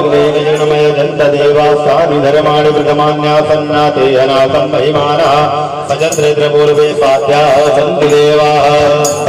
उल्लेखजनमय दन्तदेवास्तानि धर्माणि प्रथमान्यासन्नाते अनासं महिमानः सचन्द्रेन्द्रपूर्वे पाद्याः सन्ति देवाः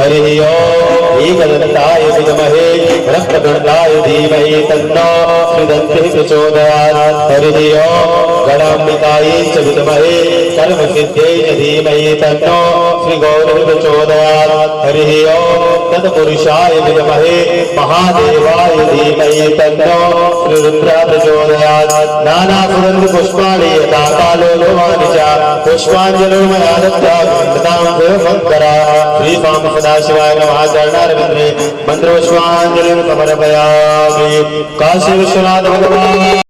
हरिः ओम् एकदन्ताय विद्महे रक्तगन्धाय धीमहि तन्नो श्रीदन्तिः प्रचोदयात् हरिः ओम् गणाम्बिकायै च विद्महे कर्मसिद्ध्यै च धीमहि तन्नो श्रीगौरिः प्रचोदयात् हरिः ओम् तत्पुरुषाय विद्महे महादेवाय धीमहि तन्नो श्रीरुद्रः प्रचोदयात् नानासुगन्धि पुष्पाणि यथा कालोलवानि च पुष्पाञ्जलिर्मया दत्तां देवशङ्करा श्रीपां सदाशिवाय नमः चरणारविन्दे मन्त्रोष्माञ्जलिं समर्पयामि काशी विश्वनाथ भगवान्।